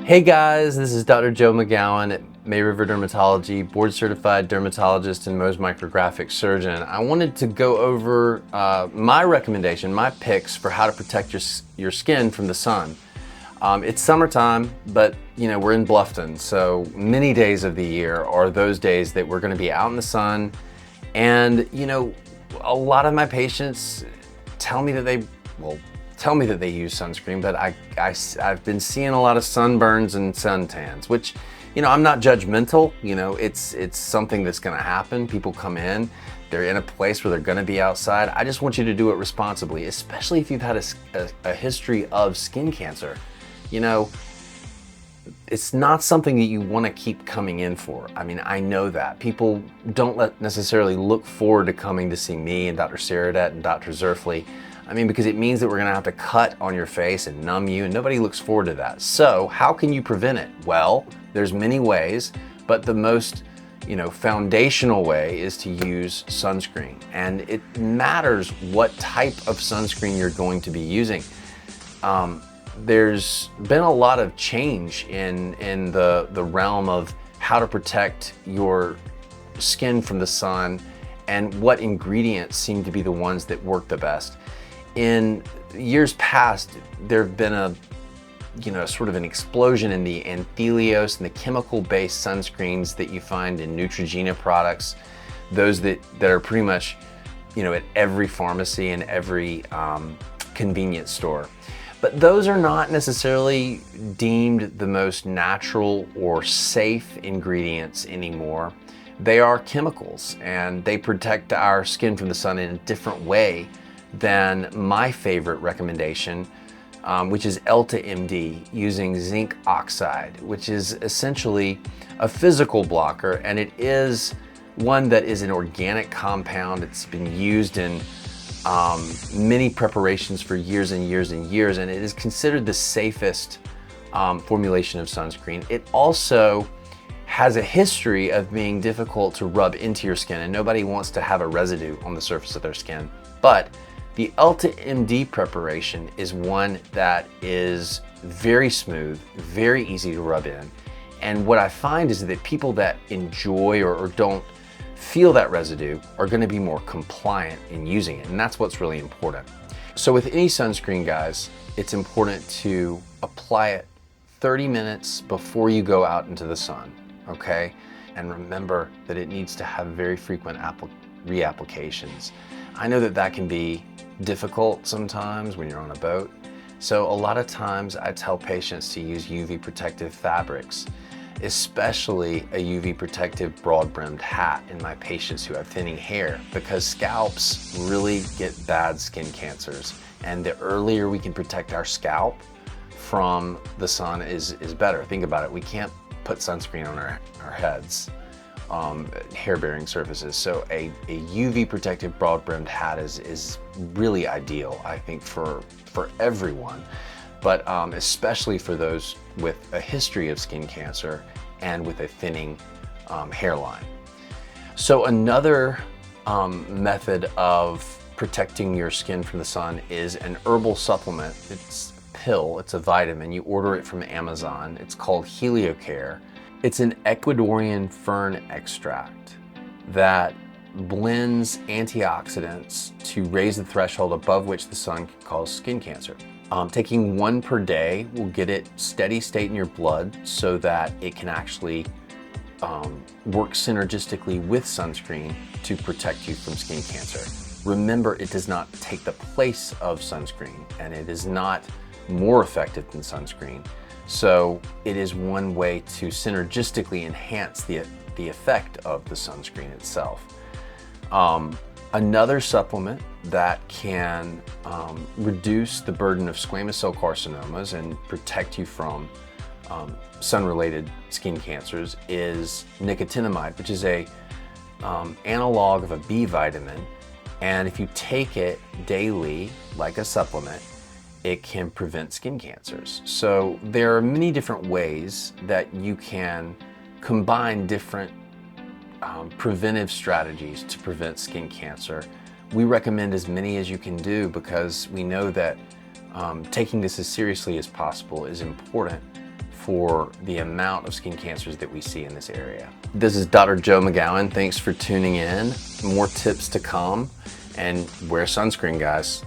Hey guys, this is Dr. Joe McGowan at May River Dermatology, board certified dermatologist and Mohs micrographic surgeon. I wanted to go over my recommendation, my picks for how to protect your skin from the sun. It's summertime, but we're in Bluffton, so many days of the year are those days that we're going to be out in the sun. And a lot of my patients tell me that they use sunscreen, but I've been seeing a lot of sunburns and suntans, which, I'm not judgmental. It's something that's going to happen. People come in, they're in a place where they're going to be outside. I just want you to do it responsibly, especially if you've had a history of skin cancer. It's not something that you want to keep coming in for. I mean, I know that. People don't necessarily look forward to coming to see me and Dr. Saradet and Dr. Zerfli. Because it means that we're gonna have to cut on your face and numb you, and nobody looks forward to that. So how can you prevent it? Well, there's many ways, but the most foundational way is to use sunscreen. And it matters what type of sunscreen you're going to be using. There's been a lot of change in the realm of how to protect your skin from the sun and what ingredients seem to be the ones that work the best. In years past, there have been a sort of an explosion in the anthelios and the chemical-based sunscreens that you find in Neutrogena products, those that are pretty much at every pharmacy and every convenience store. But those are not necessarily deemed the most natural or safe ingredients anymore. They are chemicals, and they protect our skin from the sun in a different way than my favorite recommendation, which is EltaMD, using zinc oxide, which is essentially a physical blocker, and it is one that is an organic compound. It's been used in many preparations for years and years and years, and it is considered the safest formulation of sunscreen. It also has a history of being difficult to rub into your skin, and nobody wants to have a residue on the surface of their skin. But the EltaMD preparation is one that is very smooth, very easy to rub in. And what I find is that people that enjoy or don't feel that residue are going to be more compliant in using it. And that's what's really important. So with any sunscreen, guys, it's important to apply it 30 minutes before you go out into the sun, okay? And remember that it needs to have very frequent reapplications. I know that can be difficult sometimes when you're on a boat. So a lot of times I tell patients to use UV protective fabrics, especially a UV protective broad-brimmed hat in my patients who have thinning hair, because scalps really get bad skin cancers. And the earlier we can protect our scalp from the sun is better. Think about it. We can't put sunscreen on our heads. Hair-bearing surfaces. So a UV protective broad-brimmed hat is really ideal, I think, for everyone, but especially for those with a history of skin cancer and with a thinning hairline. So another method of protecting your skin from the sun is an herbal supplement. It's a pill, it's a vitamin. You order it from Amazon. It's called HelioCare. It's an Ecuadorian fern extract that blends antioxidants to raise the threshold above which the sun can cause skin cancer. Taking one per day will get it steady state in your blood so that it can actually work synergistically with sunscreen to protect you from skin cancer. Remember, it does not take the place of sunscreen, and it is not more effective than sunscreen. So it is one way to synergistically enhance the effect of the sunscreen itself. Another supplement that can reduce the burden of squamous cell carcinomas and protect you from sun-related skin cancers is nicotinamide, which is a analog of a B vitamin. And if you take it daily, like a supplement, it can prevent skin cancers. So there are many different ways that you can combine different preventive strategies to prevent skin cancer. We recommend as many as you can do because we know that taking this as seriously as possible is important for the amount of skin cancers that we see in this area. This is Dr. Joe McGowan. Thanks for tuning in. More tips to come, and wear sunscreen, guys.